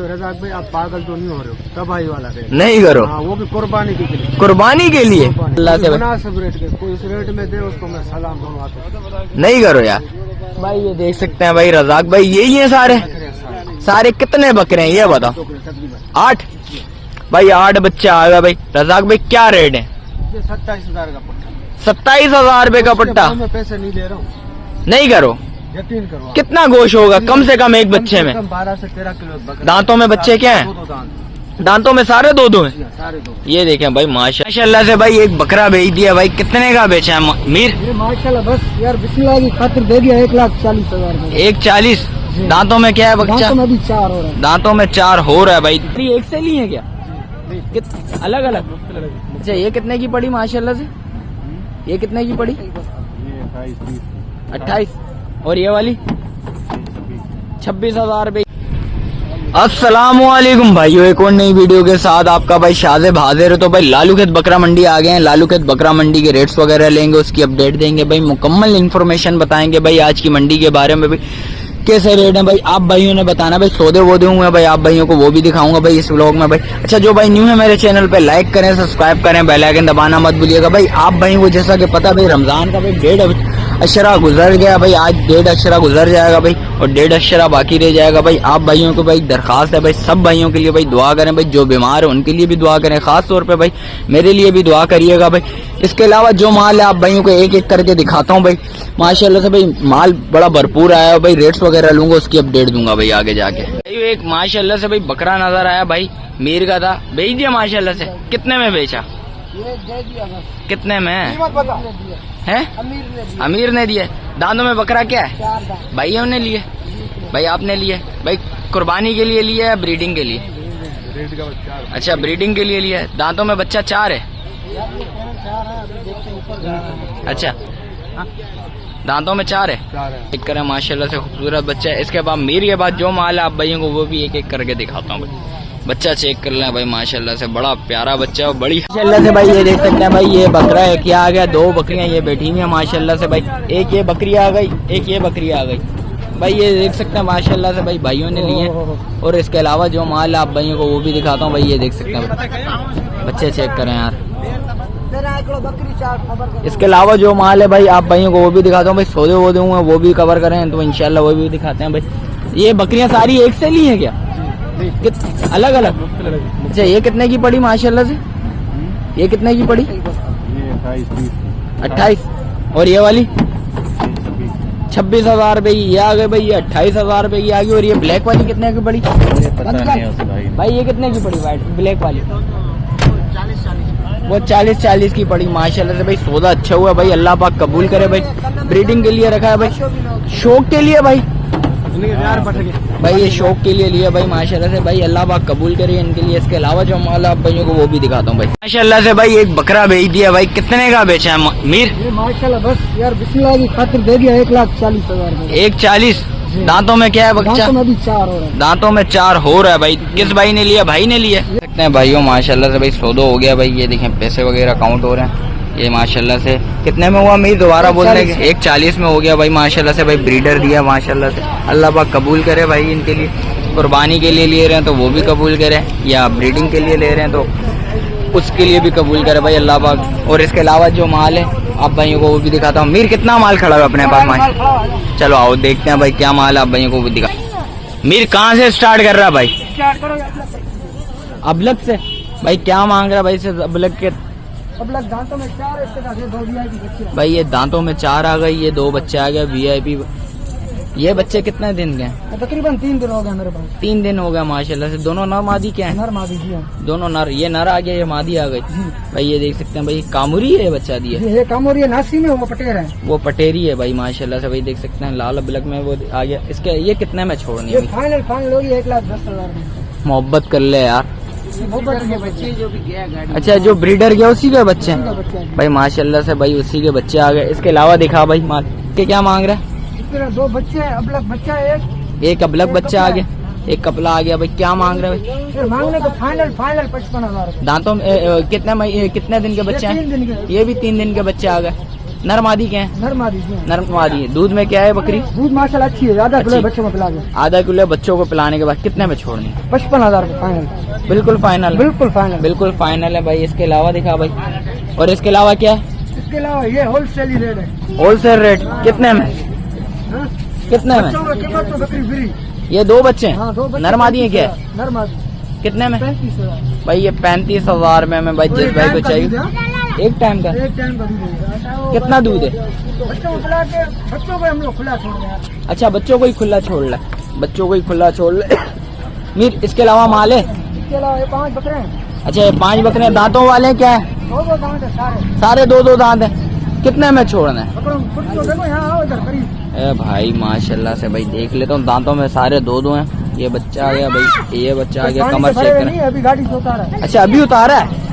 रजाक भाई आप पागल तो नहीं हो रहे हो, तबाही वाला रेट नहीं करो। हाँ, वो भी कुर्बानी के लिए। कुर्बानी के लिए अल्लाह से मुनासिब रेट के, कोई इस रेट में दे उसको मैं सलाम दोनों हाथों से। नहीं करो यार। भाई ये देख सकते हैं भाई रजाक भाई, यही है सारे सारे। कितने बकरे हैं ये बताओ? 8 भाई, 8 बच्चे आ गए भाई। रजाक भाई क्या रेट है? 27,000 का पट्टा। 27,000 रुपए का पट्टा। मैं पैसे नहीं दे रहा हूँ, नहीं करो, यकीन करो। कितना गोश्त होगा कम से कम एक बच्चे में? 12 से 13 किलो। दांतों में बच्चे क्या है? दांतों में सारे दो हैं। सारे दो। ये देखें भाई माशाल्लाह से भाई एक बकरा बेच दिया भाई। कितने का बेचा है मीर? माशाल्लाह बस यार बिस्मिल्लाह की खातिर दे दिया 1,40,000 में। 1,40। दांतों में क्या है बच्चा? दांतों में भी 4 हो रहा है। दांतों में 4 हो रहा है भाई। एक से ली है क्या? अलग अलग? अच्छा ये कितने की पड़ी माशाल्लाह से? ये कितने की पड़ी? 28। और ये वाली 26,000 रुपए। अस्सलामुअलैकुम भाइयों, एक और नई वीडियो के साथ आपका भाई शाज़ेब हाजिर है। तो भाई लालूखेत बकरा मंडी आ गए हैं। लालूखेत बकरा मंडी के रेट्स वगैरह लेंगे, उसकी अपडेट देंगे भाई, मुकम्मल इन्फॉर्मेशन बताएंगे भाई आज की मंडी के बारे में। भाई कैसे रेट है भाई आप भाइयों ने बताना भाई। सौदे वोदे हुए भाई आप भाइयों को, वो भी दिखाऊंगा भाई इस व्लॉग में भाई। अच्छा जो भाई न्यू है मेरे चैनल पे लाइक करें, सब्सक्राइब करें, बेल आइकन दबाना मत भूलिएगा भाई। आप भाइयों को जैसा कि पता भाई रमजान का भाई 1.5 अशरा गुजर गया भाई। आज 1.5 अशरा गुजर जाएगा भाई और 1.5 अशरा बाकी रह जाएगा भाई। आप भाइयों को भाई दरखास्त है भाई, सब भाइयों के लिए भाई दुआ करें भाई। जो बीमार है उनके लिए भी दुआ करें, खास तौर पे भाई मेरे लिए भी दुआ करिएगा भाई। इसके अलावा जो माल है आप भाइयों को एक एक करके दिखाता हूँ भाई। माशाल्लाह से भाई माल बड़ा भरपूर आया है भाई। रेट्स वगैरह लूंगा, उसकी अपडेट दूंगा भाई आगे जाके। एक माशाल्लाह से भाई बकरा नजर आया भाई, मीर का था, बेच दिया माशाल्लाह से। कितने में बेचा? ये दे दिया बस। कितने में है? अमीर अमीर ने दिया। दांतों में बकरा क्या है? 4 दांत। भाइयों ने लिए? भाई आपने लिए भाई? कुर्बानी के लिए लिया या ब्रीडिंग के लिए? अच्छा ब्रीडिंग के लिए लिया है। दांतों में बच्चा 4 है। अच्छा दांतों में 4 है। एक करें माशाल्लाह से खूबसूरत बच्चा है। इसके बाद मीर के बाद जो माल है आप भाइयों को वो भी एक एक करके दिखाता हूँ भाई। बच्चा चेक कर लें भाई माशाल्लाह से, बड़ा प्यारा बच्चा है, बड़ी माशाल्लाह से भाई। ये देख सकते हैं भाई ये बकरा है क्या आ गया। 2 बकरियां ये बैठी हुई है माशाल्लाह से भाई। एक ये बकरी आ गई, एक ये बकरी आ गई भाई। ये देख सकते हैं माशाल्लाह से भाई भाइयों ने लिए। और इसके अलावा जो माल है आप भाइयों को वो भी दिखाता हूँ भाई। ये देख सकते हैं बच्चे चेक करें यार। इसके अलावा जो माल है भाई आप भाइयों को वो भी दिखाता हूँ भाई। सौदे वोदे हुए वो भी कवर करें तो इंशाल्लाह वो भी दिखाते हैं भाई। ये बकरियां सारी एक से ली है क्या? अलग अलग? अच्छा ये कितने की पड़ी माशाल्लाह से? ये कितने की पड़ी? 28। और ये वाली 26,000 रुपए की। ये आ गए भाई, ये 28,000 रुपए की आ गई। और ये ब्लैक वाली कितने की पड़ी भाई? ये कितने की पड़ी वाइट ब्लैक वाली? वो 40 की पड़ी माशाल्लाह से भाई। सौदा अच्छा हुआ भाई, अल्लाह पाक कबूल करे भाई। ब्रीडिंग के लिए रखा है भाई, शौक के लिए भाई। भाई ये शौक के लिए लिया भाई माशाल्लाह से भाई। अल्लाह पाक कबूल करे इनके लिए। इसके अलावा जो माल आप भाइयों को वो भी दिखाता हूँ भाई। माशाल्लाह से भाई एक बकरा बेच दिया भाई। कितने का बेचा है मीर? माशाल्लाह बस यार बिस्मिल्लाह की खातिर दे दिया 1,40,000 में। 1,40। दांतों में क्या है बच्चा? दांतों में भी 4 हो रहा है। दांतों में 4 हो रहा है भाई। किस भाई ने लिया? भाई ने लिया। देखते हैं भाइयों माशाल्लाह से भाई सौदा हो गया भाई। ये देखें पैसे वगैरह काउंट हो रहे हैं। ये माशाल्लाह से कितने में हुआ मीर? दोबारा बोलने के 1,40 में हो गया भाई माशाल्लाह से भाई। ब्रीडर दिया माशाल्लाह से, अल्लाह पाक कबूल करे भाई इनके लिए। कुर्बानी के लिए ले रहे हैं तो वो भी कबूल करे, या ब्रीडिंग के लिए ले रहे हैं तो उसके लिए भी कबूल करे भाई अल्लाह पाक। और इसके अलावा जो माल है आप भाइयों को वो भी दिखाता हूँ। मीर कितना माल खड़ा है अपने पास माल? चलो आओ देखते हैं भाई क्या माल है, आप भाइयों को भी दिखा। मीर कहाँ से स्टार्ट कर रहा है भाई? अबलग से भाई। क्या मांग रहा है भाई से अबलग के? दांतों में 4 भाई ये दांतों में 4 आ गई। ये 2 बच्चे आ गए VIP। ये बच्चे कितने दिन के? तकरीबन 3 दिन हो गए मेरे पास। 3 दिन हो गया माशाल्लाह से। दोनों नर मादी क्या है? नर मादी जी। दोनों नर। ये नर आ गया, ये मादी आ गई भाई। ये देख सकते हैं भाई कामुरी है, ये बच्चा दिया। ये कामुरी है, नासी में वो पटेर है। वो पटेरी है भाई माशाल्लाह से भाई। देख सकते हैं लाल अबलग में वो आ गया। इसके ये कितने में छोड़नी है? फाइनल होगी 1,10,000 में। मोहब्बत कर ले यार। बच्चे जो भी गया गाड़ी। अच्छा जो ब्रीडर गया उसी के बच्चे हैं भाई माशाल्लाह से भाई। उसी के बच्चे आ गए। इसके अलावा दिखा भाई माल के क्या मांग रहा है? 2 बच्चे अबलग बच्चा एक अबलग बच्चा आ गया, एक कपला आ गया भाई। क्या मांग रहे हैं भाई? मांगने को फाइनल 55,000। दांतों में कितने दिन के बच्चे हैं? ये भी 3 दिन के बच्चे आ गए। नर मादी क्या है? नर मादी है। नर मादी है। दूध में क्या है बकरी? दूध माशाल्लाह अच्छी है, आधा किलो अच्छी। बच्चों को पिला के। आधा किलो बच्चों को पिलाने के बाद कितने में छोड़नी? 55,000 रुपये फाइनल। बिल्कुल फाइनल? बिल्कुल फाइनल। बिल्कुल फाइनल है भाई। इसके अलावा दिखा भाई, और इसके अलावा क्या है? इसके अलावा ये होलसेल रेट है। होलसेल रेट कितने में? हाँ? कितने में? बच्चों को कीमत तो बकरी फ्री। ये दो बच्चे हैं? हाँ, 2 बच्चे। नर मादी है क्या है? नर मादी। कितने में? 35,000। भाई ये 35,000 में भाई जिस भाई को चाहिए। एक टाइम का? एक टाइम का दूध है। कितना दूध है? बच्चों को पिला के, बच्चों को हम लोग खुला छोड़ रहे हैं। अच्छा, बच्चों को ही खुला छोड़ ले, बच्चों को ही खुला छोड़ ले। मीर इसके अलावा माल है? इसके अलावा ये 5 बकरे हैं। अच्छा, ये 5 बकरे हैं। दांतों वाले हैं क्या है? 2 दांत है सारे। सारे 2 दांत है। कितने में छोड़ना है? बकरों को खुद तो देखो, यहाँ आओ इधर करीब। ए भाई माशाल्लाह से भाई देख लेता हूँ, दांतों में सारे 2 हैं। ये बच्चा आ गया भाई, ये बच्चा आ गया, पानी कमर से चेक भरे करें। नहीं, अभी गाड़ी से उतारा है। अच्छा, अभी उतारा है?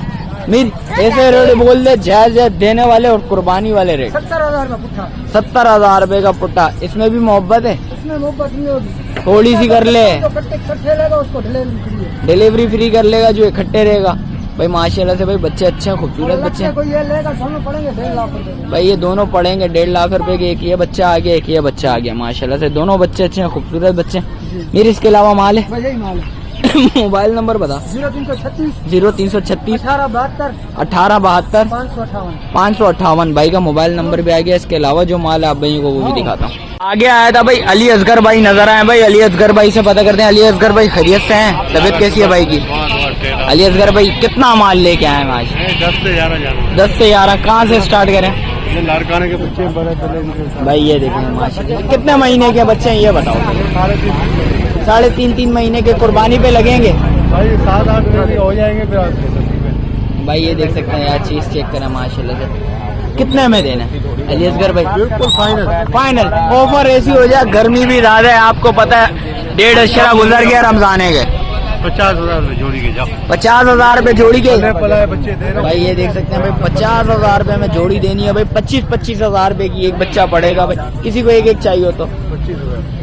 मीर ऐसे रेट बोल दे, जायज देने वाले और कुर्बानी वाले रेट। 70,000 का पुट्ठा। 70,000 रुपए का पुट्टा। इसमें भी मोहब्बत है? इसमें मोहब्बत नहीं होगी। थोड़ी सी कर ले, जो कट्टे कट्टे लेगा उसको डिलीवरी फ्री है। डिलीवरी फ्री कर लेगा जो इकट्ठे रहेगा। भाई माशाल्लाह से भाई बच्चे अच्छे हैं, खूबसूरत बच्चे हैं कोई ये लेगा, दोनों पड़ेंगे 1.5 लाख रुपए। भाई। ये दोनों पड़ेंगे 1.5 लाख रुपए के। एक ये बच्चा आ गया, एक ये बच्चा आ गया। माशाल्लाह से दोनों बच्चे अच्छे हैं, खूबसूरत बच्चे हैं। मेरे इसके अलावा माल है? भाई यही माल है। मोबाइल नंबर बता। 0336 0336 1872 1872 558। 558 भाई का मोबाइल नंबर भी आ गया। इसके अलावा जो माल है आप भाई को वो भी दिखाता हूँ। आगे आया था भाई अली असगर भाई, नजर आए भाई। अली असगर भाई से पता करते हैं। अली असगर भाई खैरियत से हैं? तबीयत कैसी है भाई की? अली असगर भाई कितना माल लेके आए हैं आज? 10 से 11 10 से 11। कहाँ से स्टार्ट करें? लाड़काने के बच्चे बड़े पहले भाई ये देखें माशाल्लाह। कितने महीने के बच्चे हैं ये बताओ? 3.5 महीने के। कुर्बानी पे लगेंगे भाई 7-8 महीने हो जाएंगे फिर आपके। भाई। ये देख सकते हैं यार, चीज चेक करें माशाल्लाह से। कितने में देना है अली असगर भाई? बिल्कुल फाइनल। फाइनल ऑफर ऐसी हो जाए, गर्मी भी ज्यादा है आपको पता है, 1.5 अशरा गुजर गया रमजाने के। 50,000 में जोड़ी के जाओ। 50,000 रुपए जोड़ी के पलाए बच्चे दे रहे भाई। ये देख सकते हैं भाई, 50,000 रुपए में जोड़ी देनी है भाई। 25,000 रुपए की एक बच्चा पड़ेगा भाई। किसी को एक चाहिए हो तो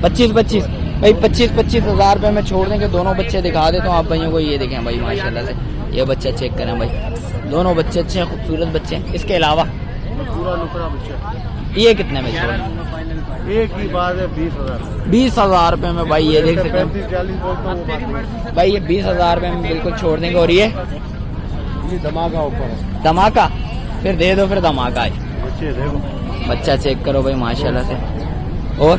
25 भाई। 25,000 रुपए में छोड़ देंगे। दोनों बच्चे दिखा देता हूँ आप भाइयों को। ये देखें भाई माशाल्लाह से, ये बच्चा चेक करें भाई। दोनों बच्चे अच्छे हैं, खूबसूरत बच्चे हैं। इसके अलावा पूरा नुकरा बच्चा। ये कितने में छोड़? एक ही बात है 20,000। 20,000 रुपए में भाई। ये देख सकते हैं 35-40 बोलता हूँ भाई, ये 20,000 रुपए में बिल्कुल छोड़ देंगे। और ये धमाका ऊपर है। धमाका? फिर दे दो, फिर धमाका है। बच्चे देखो, बच्चा चेक करो भाई माशाल्लाह से। और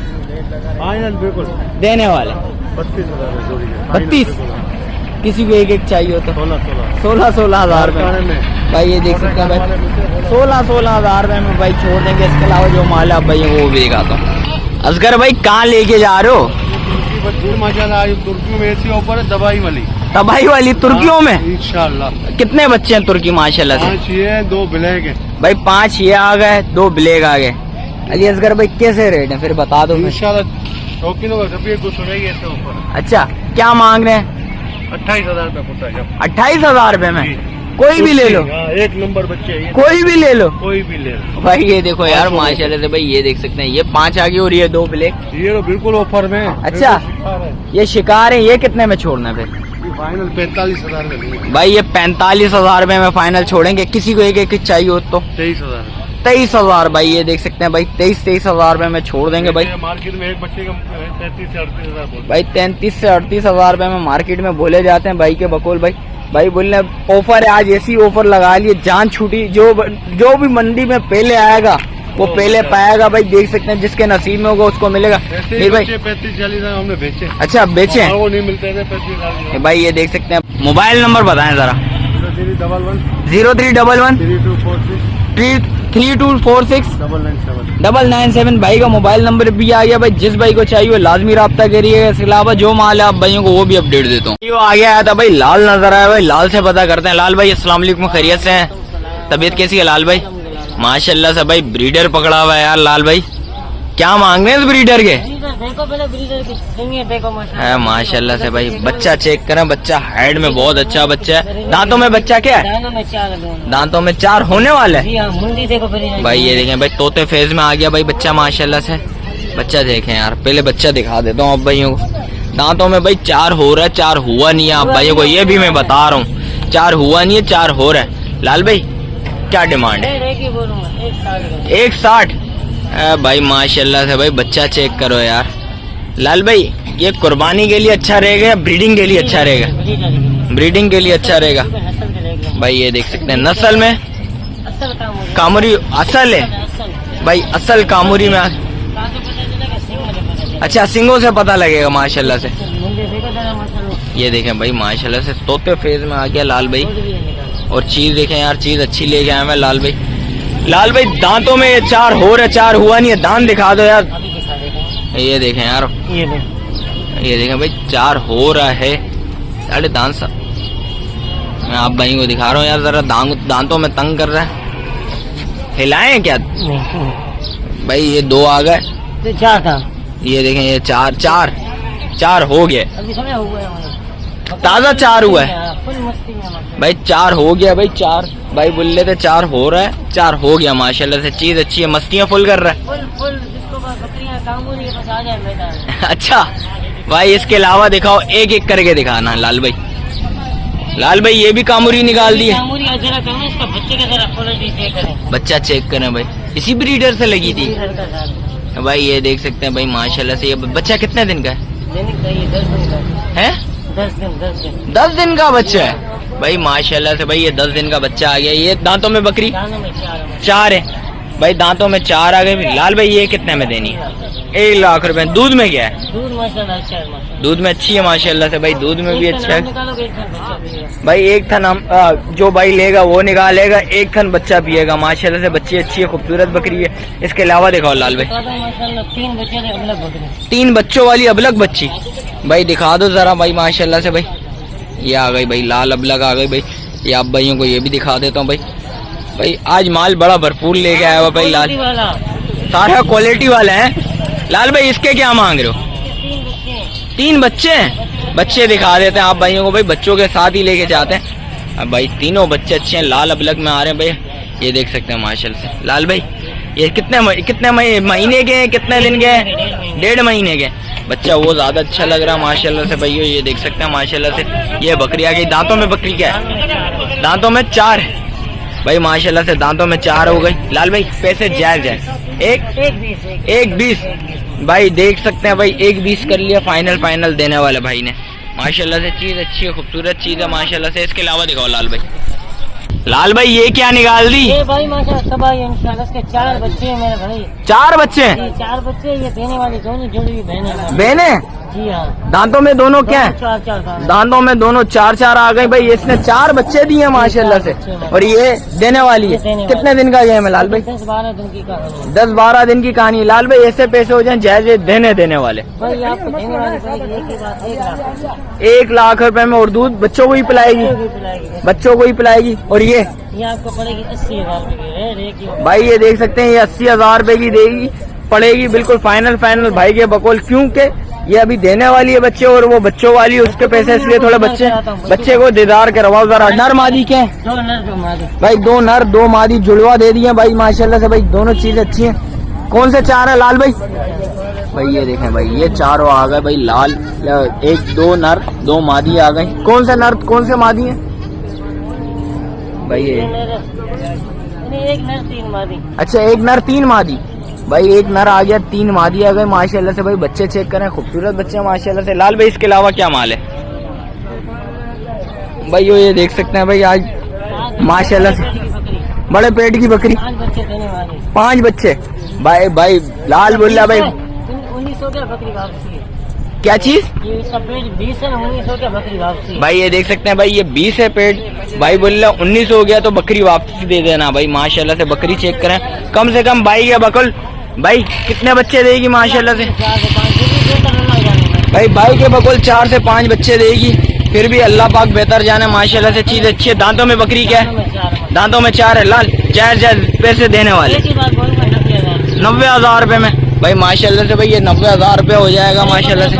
फाइनल बिल्कुल देने वाले 32,000 में जोड़ी के। 32? किसी को एक चाहिए हो तो 16,000 16,000 रुपए में। भाई। ये देख सकते हैं भाई, 16,000 रुपए में भाई छोड़ देंगे। इसके अलावा जो माल है आप भाई वो भी दिखाता हूँ। असगर भाई कहाँ लेके जा रहे हो? माशाल्लाह आज तुर्की में ऐसी ऑफर है, दवाई वाली। तबाही वाली तुर्कियों में? इंशाल्लाह। कितने बच्चे हैं तुर्की माशाल्लाह से? 5 ये 2 ब्लैक है भाई। 5 ये आ गए, 2 ब्लैक आ गए। अली असगर भाई कैसे रेट है फिर बता दो फिर। इंशाल्लाह। शौकीनों का कभी कुछ सुनेगी ऐसे ऊपर। अच्छा, क्या मांग रहे हैं? 28,000 रुपये फुटा है। 28,000 रुपए में? कोई भी ले लो? हाँ, एक नंबर बच्चे है ये। कोई भी ले लो? कोई भी ले लो भाई। ये देखो यार माशाल्लाह से भाई, ये देख सकते हैं, ये 5 आ गई और ये 2 ब्लैक। ये तो बिल्कुल ऑफर में। अच्छा, ये शिकार है। ये कितने में छोड़ना है फिर? फाइनल 45,000 में। भाई ये 45,000 रुपए में फाइनल छोड़ेंगे। किसी को एक चाहिए हो तो 23,000। 23,000 भाई। ये देख सकते हैं भाई, 23,000 रुपए में छोड़ देंगे भाई। मार्केट में एक बच्चे का 33 से 38,000 बोल। भाई 33 से 38,000 रुपए में मार्केट में बोले जाते हैं भाई के बकौल भाई। भाई बोलने ऑफर है आज, ऐसी ऑफर लगा लिए, जान छूटी। जो भी मंडी में पहले आएगा वो पहले पाएगा भाई। देख सकते हैं, जिसके नसीब में होगा उसको मिलेगा। नहीं भाई 35-40 हमने बेचे। अच्छा, बेचे हैं? वो नहीं मिलते थे 35,000। भाई ये देख सकते हैं। मोबाइल नंबर बताएं जरा। 0311 0311 3246 3246 997। 997 भाई का मोबाइल नंबर भी आ गया भाई। जिस भाई को चाहिए वो लाजमी रब्ता करिएगा। इसके अलावा जो माल है आप भाइयों को वो भी अपडेट देता हूँ। ये आगे आया था भाई, लाल नजर आया भाई। लाल से पता करते हैं। लाल भाई अस्सलाम वालेकुम, खैरियत से हैं? तबीयत कैसी है लाल भाई? माशाल्लाह से भाई ब्रीडर पकड़ा हुआ है यार लाल भाई। क्या मांग रहे हैं इस ब्रीडर के? देखो पहले ब्रीडर की सिंगे देखो है माशाल्लाह से भाई। बच्चा चेक करें, बच्चा हाइट में बहुत अच्छा बच्चा है। दांतों में बच्चा क्या है? दानों में 4 दोनों। दांतों में 4 होने वाले जी हाँ, मुंडी देखो ब्रीडर भाई। ये देखें भाई, तोते फेज में आ गया भाई बच्चा माशाल्लाह से। बच्चा देखें यार, पहले बच्चा दिखा देता हूँ आप भाइयों को। दांतों में भाई 4 हो रहा है, 4 हुआ नहीं है आप भाइयों को, ये भी मैं बता रहा हूँ। 4 हुआ नहीं है, 4 हो रहा है। लाल भाई क्या डिमांड है? एक ही बोलूंगा, 160 160। भाई माशाल्लाह से भाई बच्चा चेक करो यार। लाल भाई ये कुर्बानी के लिए अच्छा रहेगा या ब्रीडिंग के लिए अच्छा रहेगा? ब्रीडिंग के लिए अच्छा रहेगा। भाई ये देख सकते हैं नस्ल में कामुरी असल है भाई, असल कामुरी में। अच्छा सिंगों से पता लगेगा माशाल्लाह से। ये देखें भाई माशाल्लाह से तोते फेज में आ गया लाल भाई। और चीज देखें यार, चीज अच्छी लेके आए मैं लाल भाई। लाल भाई दांतों में ये 4 हो रहा, 4 हुआ नहीं है, दांत दिखा दो यार। ये देखें यार, ये देखें भाई 4 हो रहा है। अरे दांत सा मैं आप भाई को दिखा रहा हूँ यार, जरा दांतों में तंग कर रहा है। हिलाएं क्या भाई? ये 2 आ गए, 4 था। ये देखें ये 4 हो गए, अभी समय हुआ है ताजा 4 हुआ है फुल मस्ती में भाई। 4 हो गया भाई, 4 भाई बोल रहे थे 4 हो रहा है, 4 हो गया माशाल्लाह से। चीज अच्छी है, मस्तियाँ फुल कर रहा है। फुल जिसको बकरियां काम हो रही है बस आ जाए मैदान। अच्छा भाई इसके अलावा दिखाओ, एक एक करके दिखाना लाल भाई। लाल भाई ये भी कामुरी निकाल दी है। कामुरी जरा कम है, इसका बच्चे का जरा क्वालिटी चेक करें। बच्चा चेक करें भाई, इसी ब्रीडर से लगी थी भाई। ये देख सकते हैं भाई माशाल्लाह से। ये बच्चा कितने दिन का है? 10 दिन का है 10 दिन का बच्चा है भाई माशाल्लाह से। भाई ये 10 दिन का बच्चा आ गया। ये दांतों में बकरी 4 है भाई, दांतों में 4 आ गए। लाल भाई ये कितने में देनी है? 1 लाख रुपए। दूध में क्या है? दूध माशाल्लाह अच्छा है, दूध में अच्छी है माशाल्लाह से भाई, दूध में भी अच्छा है भाई। एक थन जो भाई लेगा वो निकालेगा, एक थन बच्चा पिएगा माशाल्लाह से। बच्ची अच्छी है, खूबसूरत बकरी है। इसके अलावा दिखाओ लाल भाई, 3 बच्चों वाली अबलग बच्ची भाई दिखा दो जरा भाई माशाल्लाह से। भाई ये आ गई भाई, लाल अबलग आ गई भाई। ये आप भाइयों को ये भी दिखा देता हूँ भाई। भाई आज माल बड़ा भरपूर लेके आया हुआ भाई लाल, सारा क्वालिटी वाला है। लाल भाई इसके क्या मांग रहे हो? 3 बच्चे हैं। बच्चे दिखा देते हैं आप भाइयों को भाई, बच्चों के साथ ही लेके जाते हैं। अब भाई तीनों बच्चे अच्छे हैं, लाल अबलग में आ रहे हैं भाई। ये देख सकते हैं माशाल्लाह से। लाल भाई ये कितने महीने के हैं, कितने दिन के हैं? 1.5 महीने के। बच्चा वो ज्यादा अच्छा लग रहा है माशाल्लाह से भाइयों। ये देख सकते हैं माशाल्लाह से। ये बकरी आ गई। दांतों में बकरी क्या है? दांतों में 4 है भाई माशाल्लाह से। दांतों में 4 हो गई। लाल भाई पैसे जायज है। एक 20 भाई देख सकते हैं भाई, 1.20 कर लिया फाइनल देने वाले भाई ने माशाल्लाह से। चीज अच्छी है, खूबसूरत चीज है माशाल्लाह से। इसके अलावा दिखाओ लाल भाई। लाल भाई ये क्या निकाल दी? ये भाई माशाल्लाह भाई इंशाल्लाह इसके 4 बच्चे हैं मेरे भाई। 4 बच्चे हैं? 4 बच्चे। ये देने वाली दोनों जुड़ी बहने। जी हाँ। दांतों में दोनों क्या है? 4 दांतों में दोनों 4 आ गए भाई। इसने 4 बच्चे दिए माशाल्लाह से। और ये देने वाली है। कितने दिन का गेम है लाल भाई? 10-12 दिन की कहानी। 10-12 दिन की कहानी। लाल भाई ऐसे पैसे हो जाए जायज देने वाले भाई आपको देने वाली पड़ेगी एक ही बात, 1 लाख रुपए में। और दूध बच्चों को ही पिलाएगी, बच्चों को ही पिलाएगी। और ये आपको पड़ेगी 80,000 रुपए की भाई। ये देख सकते हैं ये 80,000 रुपए की देगी पड़ेगी बिल्कुल फाइनल भाई के बकौल। क्योंकि ये अभी देने वाली है बच्चे और वो बच्चों वाली उसके पैसे, इसलिए थोड़े बच्चे को दीदार करवाओ जरा। नर मादी के 2 नर 2 मादी भाई, 2 नर 2 मादी जुड़वा दे दिए भाई माशाल्लाह से। भाई दोनों चीजें अच्छी हैं। कौन से 4 है लाल भाई? भाई ये देखें भाई, ये 4 आ गए भाई लाल। 1-2 नर 2 मादी आ गई। कौन से नर कौन से मादी है भाई? ये 1 नर 3 मादी। अच्छा 1 नर 3 मादी भाई। 1 नर आ गया, 3 मादी आ गए माशाल्लाह से। भाई बच्चे चेक करें, खूबसूरत बच्चे माशाल्लाह से। लाल भाई इसके अलावा क्या माल है भाई? ये देख सकते हैं भाई आज माशाल्लाह से बड़े पेट की बकरी। 5 बच्चे देने वाली। 5 बच्चे भाई लाल बोला भाई 1900 का बकरी वापसी है। क्या चीज? ये इसका पेट 20 है, 1900 का बकरी वापसी। भाई ये देख सकते हैं भाई, ये 20 है पेट भाई। बोल रहा 19 हो गया तो बकरी वापसी दे देना भाई माशाल्लाह से। बकरी चेक करें, कम से कम भाई या बकल भाई कितने बच्चे देगी माशाल्लाह से? 4 से 5 भाई के बकौल 4 से 5 बच्चे देगी। फिर भी अल्लाह पाक बेहतर जाने माशाल्लाह से। चीज अच्छी है। दांतों में बकरी क्या है? दांतों में 4 है लाल। जायज पैसे देने वाले 90,000 रुपए में भाई माशाल्लाह से। भाई ये 90,000 रुपए हो जाएगा माशाल्लाह से।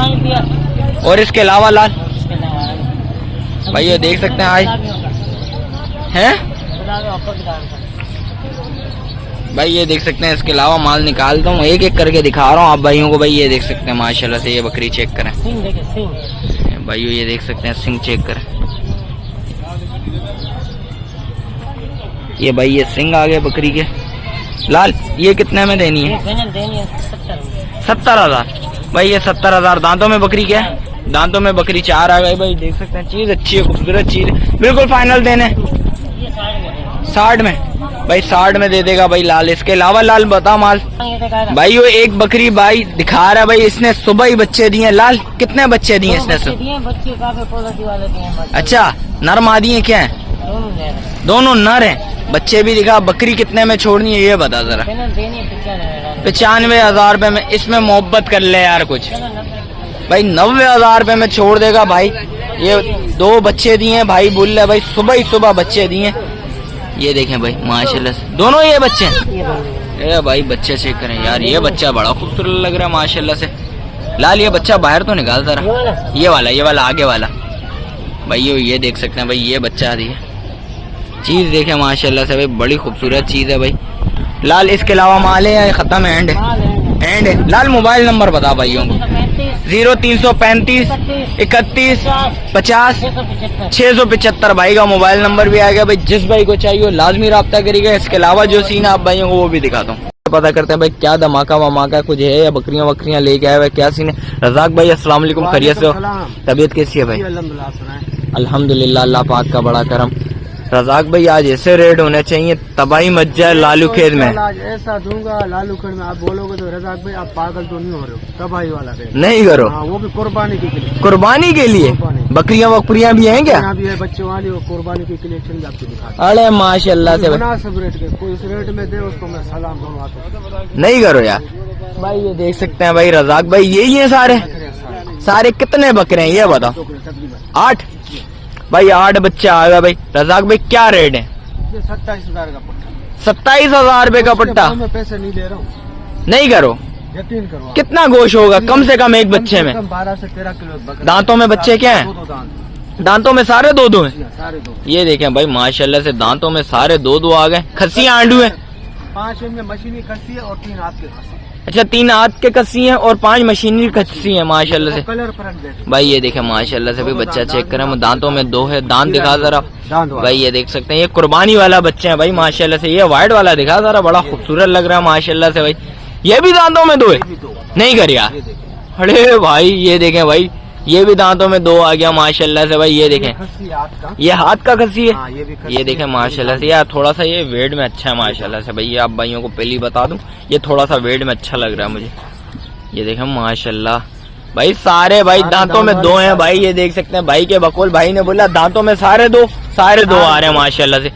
और इसके अलावा लाल भाई ये देख सकते हैं आज हैं भाई। ये देख सकते हैं इसके अलावा माल निकालता हूँ, एक एक करके दिखा रहा हूँ आप भाइयों को। भाई ये देख सकते हैं माशाल्लाह से। ये बकरी चेक करें भाइयों, ये देख सकते हैं सिंग चेक करें। ये भाई ये सिंग आ गए बकरी के। लाल ये कितने में देनी है? 70,000 भाई, ये 70,000। दांतों में बकरी क्या है? दांतों में बकरी 4 आ गई भाई, देख सकते हैं। चीज अच्छी है, खूबसूरत चीज है, बिल्कुल फाइनल देने 60 में भाई, 60 में दे देगा भाई लाल। इसके अलावा लाल बता माल भाई। वो एक बकरी भाई दिखा रहा है भाई, इसने सुबह ही बच्चे दिए। लाल कितने बच्चे दिए इसने? अच्छा, नर मादी है क्या है? दोनों नर हैं। बच्चे भी दिखा। बकरी कितने में छोड़नी है ये बता जरा। 95,000 रुपए में। इसमें मोहब्बत कर ले यार कुछ भाई, 90,000 रुपए में छोड़ देगा भाई। ये 2 बच्चे दिए भाई, बोल रहे भाई सुबह ही सुबह बच्चे दिए। ये देखें भाई माशाल्लाह से दोनों ये बच्चे हैं। ए भाई बच्चे चेक करें यार, ये बच्चा बड़ा खूबसूरत लग रहा है माशाल्लाह से। लाल ये बच्चा बाहर तो निकाल जरा, ये वाला आगे वाला भाई। ये देख सकते हैं भाई, ये बच्चा दी है। चीज देखे माशाल्लाह से भाई, बड़ी खूबसूरत चीज है भाई। लाल इसके अलावा माल है या खत्म है? एंड है। लाल मोबाइल नंबर बता भाइयों को। 0335 31 50 675 भाई का मोबाइल नंबर भी आ गया भाई। जिस भाई को चाहिए लाजमी रब्ता करिएगा। इसके अलावा जो सीन आप भाइयों को वो भी दिखाता हूँ। पता करते हैं भाई क्या धमाका वमाका कुछ है या बकरियां वकरियां लेके आए हुए, क्या सीन है। रजाक भाई अस्सलाम वालेकुम, खैरियत से हो? तबीयत कैसी है भाई? अल्हम्दुलिल्लाह, अल्लाह पाक का बड़ा करम। रजाक भाई आज ऐसे रेट होने चाहिए तबाही मच जाए लालू खेत में। आज ऐसा दूंगा लालू खेत में, आप बोलोगे तो रजाक भाई आप पागल तो नहीं हो रहे हो, तबाही वाला रेट नहीं करो। वो भी कुर्बानी के लिए। कुर्बानी के लिए बकरियां वकरियां भी हैं क्या? भी है बच्चों वाली, वो कुर्बानी की कलेक्शन भी आपको दिखा। अरे माशाल्लाह से मुनासिब रेट के, कोई इस रेट में दे उसको मैं सलाम दूंगा हाथों। नहीं करो यार भाई। ये देख सकते हैं भाई रजाक भाई, यही है सारे कितने बकरे हैं ये बताओ? 8 भाई, 8 बच्चे आ गए भाई। रजाक भाई क्या रेट है? 27,000 का पट्टा। 27,000 रुपए का पट्टा। मैं पैसे नहीं दे रहा हूँ, नहीं करो, यकीन करो। कितना गोश्त होगा कम से कम एक बच्चे में? 12 से 13 किलो। दांतों में बच्चे क्या है? 2 दांत। दांतों में सारे 2 हैं? सारे 2। ये देखें भाई माशाल्लाह से दांतों में सारे 2 आ गए। खस्सियां आंडू है? 5 में मशीनी खस्सी है और 3 हाथ के खस्सी। अच्छा, 3 हाथ के कस्सी हैं और 5 मशीनरी कस्सी हैं माशाल्लाह से कलर फर्क भाई। ये देखें माशाल्लाह से भाई, बच्चा चेक करें। दांतों में 2 है। दांत दिखा जरा भाई, ये देख सकते हैं। ये कुर्बानी वाला बच्चा है भाई माशाल्लाह से। ये व्हाइट वाला दिखा जरा, बड़ा खूबसूरत लग रहा है माशाल्लाह से भाई। ये भी दांतों में 2 है? नहीं कर यार। अरे भाई ये देखें भाई, ये भी दांतों में 2 आ गया माशाल्लाह से भाई। ये देखें, ये हाथ का खस्सी है। ये देखें माशाल्लाह से यार, थोड़ा सा ये वेट में अच्छा है माशाल्लाह से भाई। ये आप भाइयों को पहले ही बता दूं, ये थोड़ा सा वेट में अच्छा लग रहा है मुझे। ये देखें माशाल्लाह भाई, सारे भाई दांतों में 2 हैं भाई। ये देख सकते हैं भाई के बकौल भाई ने बोला दांतों में सारे 2 आ रहे हैं माशाल्लाह से।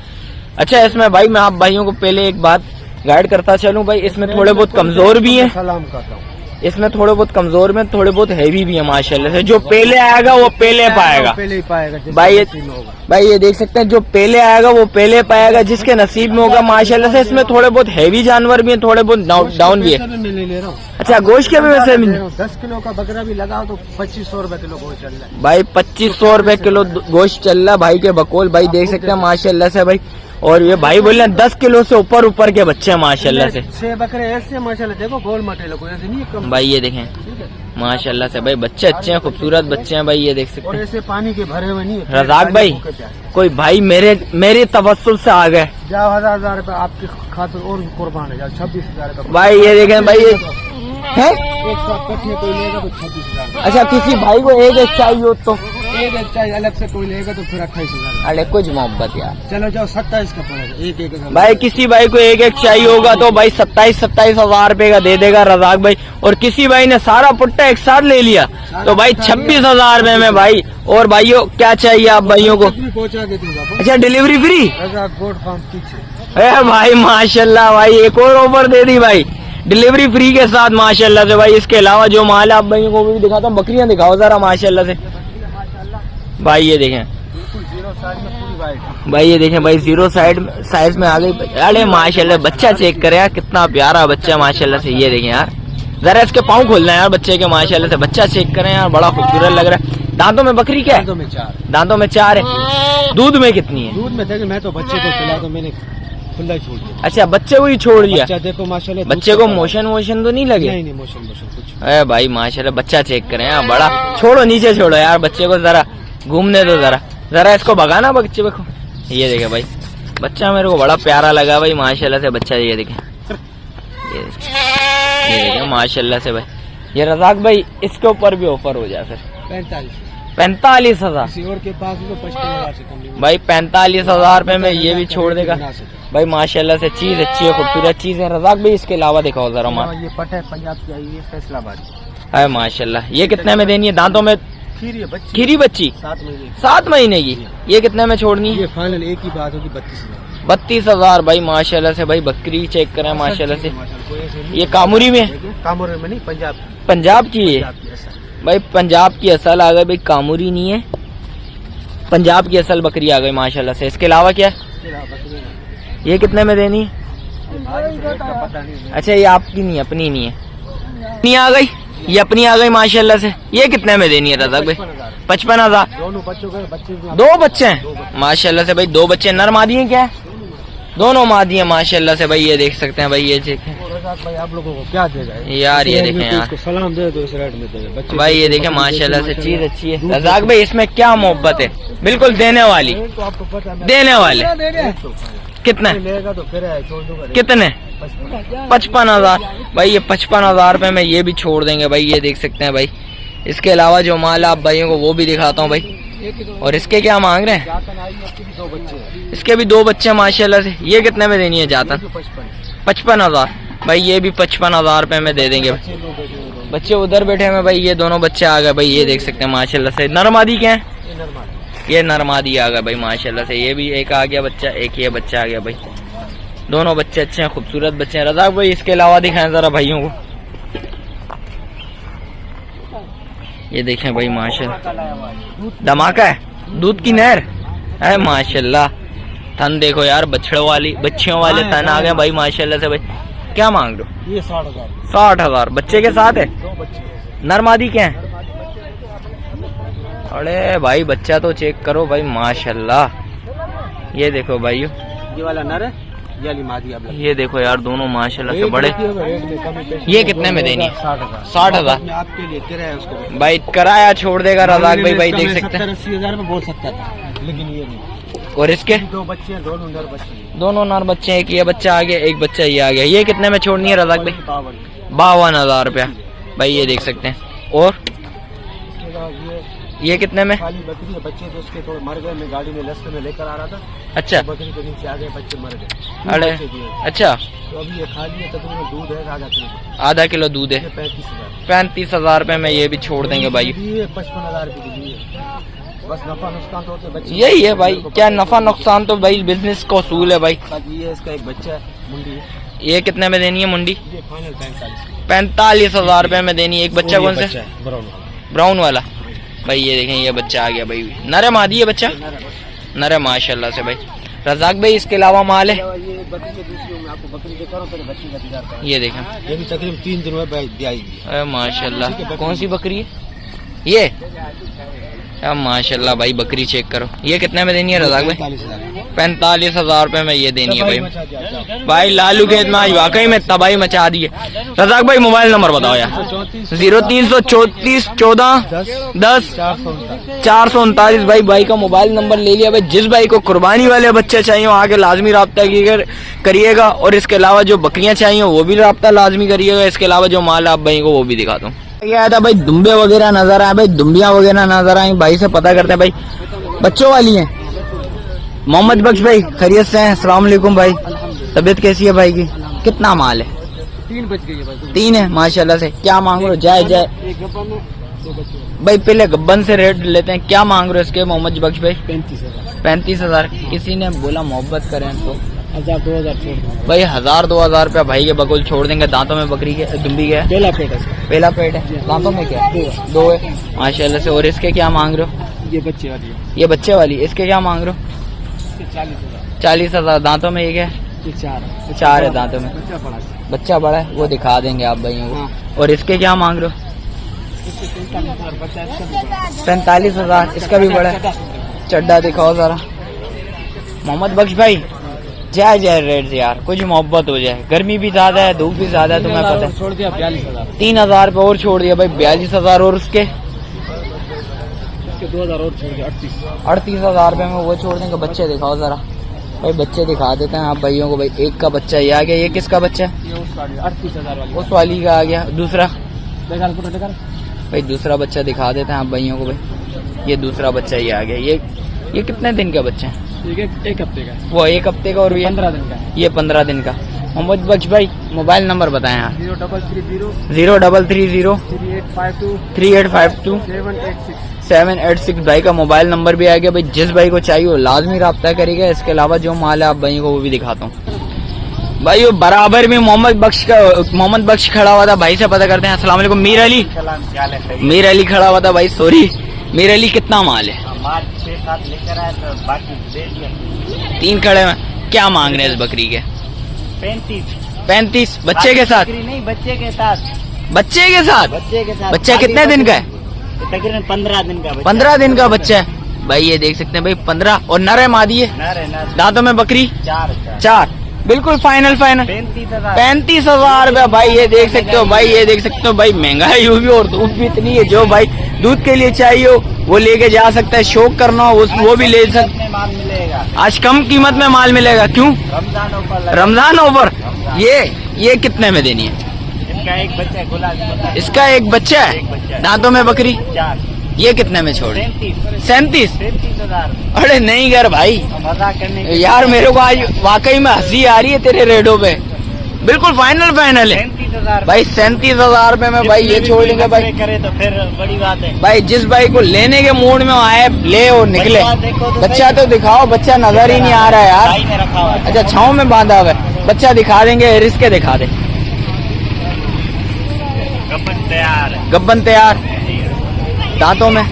अच्छा, इसमें भाई मैं आप भाइयों को पहले एक बात गाइड करता चलूं भाई, इसमें थोड़े बहुत कमजोर भी हैं, सलाम करता हूँ। इसमें थोड़े बहुत कमजोर में थोड़े बहुत हैवी भी है माशाल्लाह से। जो पहले आएगा वो पहले पाएगा भाई। ये देख सकते हैं, जो पहले आएगा वो पहले पाएगा, जिसके नसीब में होगा माशाल्लाह से। इसमें थोड़े बहुत हैवी जानवर भी हैं, थोड़े बहुत डाउन भी है। अच्छा, गोश्त के भी वैसे 10 किलो का बकरा भी लगाओ तो 2500 रुपए किलो गोश्त चल रहा है भाई। 2500 रुपए किलो गोश्त चल रहा है भाई के बकौल भाई, देख सकते हैं माशाल्लाह से भाई। और ये भाई बोल रहे हैं 10 किलो से ऊपर के बच्चे हैं माशाल्लाह से। 6 बकरे ऐसे माशाल्लाह, देखो गोल मटेलो कोई ऐसे नहीं कम भाई। ये देखें माशाल्लाह से भाई, बच्चे अच्छे हैं, खूबसूरत बच्चे हैं भाई। ये देख सकते और हैं। ऐसे पानी के भरे हुए नहीं। रजाक भाई कोई भाई मेरे तवस्सुल से आ गए, जाओ 1000 रुपए आपकी खातिर और कुर्बान है, जाओ 26,000 का भाई। ये देखें भाई, ये है 100 कोई लेगा तो 26,000। अच्छा, किसी भाई को एक चाहिए हो तो एक चाहिए अलग से कोई लेगा तो फिर 28,000। अरे कुछ मोहब्बत यार। चलो जाओ 27 का पड़ेगा एक भाई। किसी भाई को एक चाहिए होगा तो भाई 27,000 रुपए का दे देगा रजाक भाई। और किसी भाई ने सारा पुट्टा एक साथ ले लिया तो भाई 26,000 रुपए में भाई। और भाइयों क्या चाहिए आप भाइयों को? पहुँचा के दूंगा। अच्छा, डिलीवरी फ्री? गोट फार्म पीछे। अरे भाई माशाल्लाह भाई, एक और ऑफर दे दी भाई, डिलीवरी फ्री के साथ माशाल्लाह से भाई। इसके अलावा जो माल आप भाइयों को भी दिखाता हूँ, बकरियां दिखाओ जरा माशाल्लाह से भाई। ये देखें भाई, ये देखें भाई, 0 साइज में आ गई। अरे माशाल्लाह, बच्चा चेक करे यार, कितना प्यारा बच्चा माशाल्लाह से। ये देखें यार, जरा इसके पाँव खोलना है यार बच्चे के माशाल्लाह से। बच्चा चेक करें यार, बड़ा खूबसूरत लग रहा है। दांतों में बकरी क्या है? दांतों में 4 है। दूध में कितनी है? दूध में देखिए, मैं तो बच्चे को खिला तो मैंने खुला ही छोड़ दिया। अच्छा, बच्चे को ही छोड़ दिया? देखो माशाल्लाह, बच्चे को मोशन तो नहीं लगे? नहीं मोशन कुछ। अरे भाई माशाल्लाह, बच्चा चेक करें यार, बड़ा। छोड़ो नीचे छोड़ो यार, बच्चे को जरा घूमने दो, जरा इसको भगाना बच्चे को। ये देखे भाई, बच्चा मेरे को बड़ा प्यारा लगा भाई माशाल्लाह से। बच्चा ये देखें, ये देखें माशाल्लाह से भाई। ये रज़ाक भाई इसके ऊपर भी ऑफर हो जाए फिर 45,000 किसी और के पास भी तो 55,000 से कम नहीं। भाई 45,000 रुपए में ये भी छोड़ देगा भाई माशाल्लाह से। चीज अच्छी है, खूबसूरत चीज है। रज़ाक भाई इसके अलावा दिखाओ जरा माँ। ये पट है पंजाब की आई है, फैसलाबाद है माशाल्लाह। ये कितने में देनी है? दांतों में खीरी है बच्ची, खीरी बच्ची 7 महीने 7 महीने की। ये कितने में छोड़नी है? ये फाइनल एक ही बात होगी 32,000। 32,000 भाई माशाल्लाह से भाई। बकरी चेक करें माशाल्लाह से। ये कामुरी में, कामुरी में नहीं, पंजाब पंजाब की है पंजाब की असल। भाई। पंजाब की असल आ गई भाई, कामुरी नहीं है, पंजाब की असल बकरी आ गई माशाल्लाह से। इसके अलावा क्या है? इसके अलावा बकरी नहीं। ये कितने में देनी है? का पता नहीं। अच्छा ये आपकी नहीं, अपनी नहीं है। अपनी आ गई, ये अपनी आ गई माशाल्लाह से। ये कितने में देनी है रज़ाक भाई? 55,000। दोनों बच्चों के बच्चे 2 बच्चे हैं माशाल्लाह से भाई। 2 बच्चे नर मादी हैं क्या है? दोनों मादी हैं माशाल्लाह से भाई। ये देख सकते हैं भाई, ये देखें भाई आप लोगों को क्या देगा यार, ये देखें यार इसको सलाम दे दो, इस रेट में दे बच्चे भाई। ये देखें माशाल्लाह से, चीज अच्छी है। रज़ाक भाई इसमें क्या मोहब्बत है, बिल्कुल देने वाली, तो आपको पता है देने वाले। कितने लेगा तो फिर छोड़ दूंगा। कितने? 55,000 भाई। ये 55,000 रुपए में ये भी छोड़ देंगे भाई। ये देख सकते हैं भाई। इसके अलावा जो माल आप भाइयों को वो भी दिखाता हूँ भाई। और इसके क्या मांग रहे हैं? इसके भी 2 बच्चे माशाल्लाह से। ये कितने में देनी है जातन? 55,000 भाई। ये भी 55,000 रुपए में दे देंगे भाई। बच्चे उधर बैठे हैं भाई। ये दोनों बच्चे आ गए भाई। ये देख सकते हैं माशाल्लाह से। नरमादी क्या है? ये नरमादी आ गया भाई माशाल्लाह से। ये भी एक आ गया बच्चा, एक ये बच्चा आ गया भाई। दोनों बच्चे अच्छे हैं, खूबसूरत बच्चे हैं। रज़ाक भाई इसके अलावा दिखाएं जरा भाइयों को। ये देखें भाई माशाल्लाह, धमाका है, दूध की नहर है माशाल्लाह। थन देखो यार, बछड़ों वाली, बच्चियों वाले थन आ गए भाई माशाल्लाह से भाई। क्या मांग रहे हो? ये 60,000। 60,000 बच्चे के साथ है? 2 बच्चे। नरमादी क्या है? अरे भाई बच्चा तो चेक करो भाई माशाल्लाह। ये देखो भाई, ये वाला नर है, ये वाली मादी। आप ये देखो यार, दोनों माशाल्लाह से बड़े। रेट में कमी पेशी। ये कितने में देनी है? 60,000। 60,000 आपके लिए किराया उसको भाई। किराया छोड़ देगा रज़ाक भाई। भाई देख सकते हैं 70-80,000 में बोल सकता था, लेकिन ये नहीं। और इसके 2 बच्चे हैं, दोनों नर बच्चे हैं। दोनों नर बच्चे हैं। एक ये बच्चा आ गया, एक बच्चा ये आ गया। ये कितने में छोड़नी है रज़ाक भाई? 52,000 रुपया भाई। ये देख सकते हैं। और इसके बाद ये कितने में? खाली बकरी है, बच्चे तो उसके थोड़े मर गए। मैं गाड़ी में रास्ते में लेकर आ रहा था, अच्छा बकरी के नीचे आ गए, बच्चे मर गए। अरे बच्चे दिए। अच्छा, तो अभी ये खाली है, तकरीबन दूध है आधा किलो। आधा किलो दूध है। 35,000। 35,000 रुपए में ये भी छोड़ देंगे भाई। 55,000 रुपये की दी है। बस नफा नुकसान तो होते बच्चे। यही है भाई, क्या नफा नुकसान तो भाई बिजनेस का उसूल है भाई। ये इसका एक बच्चा है, मुंडी है। ये कितने में देनी है मुंडी? ये फाइनल 45,000 रुपए में देनी है। एक बच्चा कौन सा? ब्राउन वाला। ब्राउन वाला भाई। ये देखें, ये बच्चा आ गया भाई। नर मादी है बच्चा? नर है माशाल्लाह से भाई। रज़ाक भाई इसके अलावा माल है? ये बकरी के दूसरी मैं आपको बकरी दिखा रहा हूं, पहले बच्ची का दिखाता हूं। ये देखें, ये भी तकरीबन 3 दिन में ब्याई। अरे माशाल्लाह। कौन सी बकरी है ये? अब माशाल्लाह भाई, बकरी चेक करो। ये कितने में देनी है रज़ाक भाई? 45,000 रुपए में ये देनी है भाई। भाई लालू खेत में आज वाकई में तबाही मचा दी है। रज़ाक भाई मोबाइल नंबर बताओ यार। 0334 14 10 439 भाई। भाई का मोबाइल नंबर ले लिया भाई। जिस भाई को कुर्बानी वाले बच्चे चाहिए आगे लाजमी रब्ता करिएगा। और इसके अलावा जो बकरियां चाहिए वो भी रब्ता लाजमी करिएगा। इसके अलावा जो माल आप भाई को वो भी दिखा दूँ। ये आया था भाई, दुम्बे वगैरह नजर आए भाई, दुम्बिया वगैरह नजर आई। भाई से पता करते हैं भाई, बच्चों वाली हैं। मोहम्मद बख्श भाई खैरियत से हैं? अस्सलाम वालेकुम भाई, तबीयत कैसी है भाई की? कितना माल है? 3 बच गई है। 3 है माशाल्लाह से। क्या मांग रहे हो? जाए जाए एक गब्बन में 2 बच्चे। भाई पहले गब्बन से रेट लेते हैं। क्या मांग रहे हो इसके मोहम्मद बख्श भाई? 35,000। 35,000। किसी ने बोला मोहब्बत करें तो 1,000-2,000 छोड़ दूंगा भाई 1,000-2,000 रुपया भाई के बकुल छोड़ देंगे। दांतों में बकरी के दुम्बी के पहला पेट है। पहला पेट है। दांतों में क्या है? 2 है माशाल्लाह से। और इसके क्या मांग रहे हो? ये बच्चे वाली है। ये बच्चे वाली, इसके क्या मांग रहे हो? 40,000। 40,000। दांतों में ये क्या है? ये 4 है। 4 है दांतों में। बच्चा बड़ा है। बच्चा बड़ा है, वो दिखा देंगे आप भाइयों को। हाँ। और इसके क्या मांग रहे हो? इसके 45,000 बच्चा, इसका भी बड़ा है। 45,000। इसका भी बड़ा है। चड्डा दिखाओ जरा मोहम्मद बख्श भाई। जाए रेट यार, कुछ मोहब्बत हो जाए। गर्मी भी ज्यादा है, धूप भी ज्यादा है, तुम्हें पता है। छोड़ दिया 42,000। 3,000 रुपये और छोड़ दिया भाई, 42,000। और उसके 2,000 और छोड़ दिया 38,000। 38,000 रुपये में वो छोड़ देंगे। बच्चे दिखाओ जरा। भाई बच्चे दिखा देते हैं आप भाइयों को। भाई एक का बच्चा ये आ गया, ये किसका बच्चा है? ये उस वाली 38,000 वाली। उस वाली का आ गया। दूसरा देखा भाई दूसरा बच्चा दिखा देते हैं आप भाइयों को। भाई ये दूसरा बच्चा ये आ गया। ये कितने दिन का बच्चा है? एक हफ्ते का। वो 1 हफ्ते का और ये 15 दिन का। ये 15 दिन का। मोहम्मद बख्श भाई मोबाइल नंबर बताएं आप। 0330 0330 3852 3852 786। 786 भाई का मोबाइल नंबर भी आ गया। भाई जिस भाई को चाहिए वो लाजमी रब्ता करेगा। इसके अलावा जो माल है आप भाई को वो भी दिखाता हूँ। भाई वो बराबर में मोहम्मद बख्श खड़ा हुआ था। भाई से पता करते हैं। अस्सलाम वालेकुम। मीर अली खड़ा हुआ था। भाई सॉरी मीर अली, कितना माल है? माल 6-7 लेकर आए तो बाकी दे दिया। 3 खड़े हैं। क्या मांग रहे हैं इस बकरी के? 35 बच्चे के साथ? नहीं, बच्चे के साथ। बच्चा कितने दिन का है? तकरीबन 15 दिन का। 15 दिन का बच्चा है। भाई ये देख सकते हैं भाई 15। और नर है मादी है? दांतों में बकरी 4। बिल्कुल फाइनल 35,000 रुपया। भाई ये देख सकते हो भाई, ये देख सकते हो भाई, महंगाई होगी और धूप भी इतनी है। जो भाई दूध के लिए चाहिए हो वो लेके जा सकता है। शौक करना हो वो भी ले सकते। माल मिलेगा आज कम कीमत में माल मिलेगा। क्यों? रमजान ऑफर। ये कितने में देनी है? इसका एक बच्चा है, गुलाब। इसका एक बच्चा है, दांतों में बकरी। 4। ये कितने में छोड़? 37,000। अरे नहीं कर भाई मजाक करने के यार, मेरे को आज वाकई में हंसी आ रही है तेरे रेडो पे। बिल्कुल फाइनल है 37,000 भाई। 37,000 रुपए में भाई ये छोड़ देंगे भाई। करे तो फिर बड़ी बात है भाई जिस भाई को लेने के मूड में आए ले और निकले। बच्चा तो दिखाओ, बच्चा नजर ही नहीं आ रहा है यार। में रखा हुआ है। अच्छा छाँव में बांधा हुआ है। बच्चा दिखा देंगे, रिस्क दिखा दे। गब्बन तैयार, दांतों में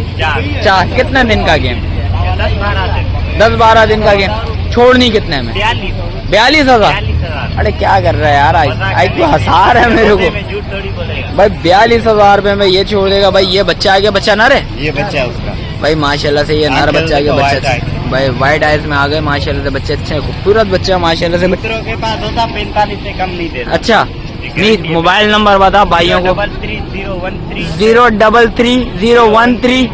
4। कितने दिन का गेम? 10-12 दिन का गेम। छोड़नी कितने में? 42,000। अरे क्या कर रहा है यार, आज तो हंसा है मेरे को। झूठ थोड़ी बोलेगा भाई 42,000 रुपए में ये छोड़ देगा। भाई ये बच्चा आ गया, बच्चा नर है? ये बच्चा है उसका। भाई माशाल्लाह से ये नर बच्चा आ गया। बच्चा भाई व्हाइट आइज में आ गए माशाल्लाह से। बच्चे अच्छे खूबसूरत बच्चा है माशाल्लाह से। दूसरों के पास होता 45 से कम नहीं देता। अच्छा नहीं, मोबाइल नंबर बता भाइयों को। 03301379663।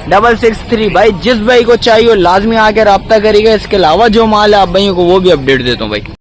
663 भाई जिस भाई को चाहिए लाजमी आके रब्ता करेगा। इसके अलावा जो माल है आप भाइयों को वो भी अपडेट देता हूँ भाई।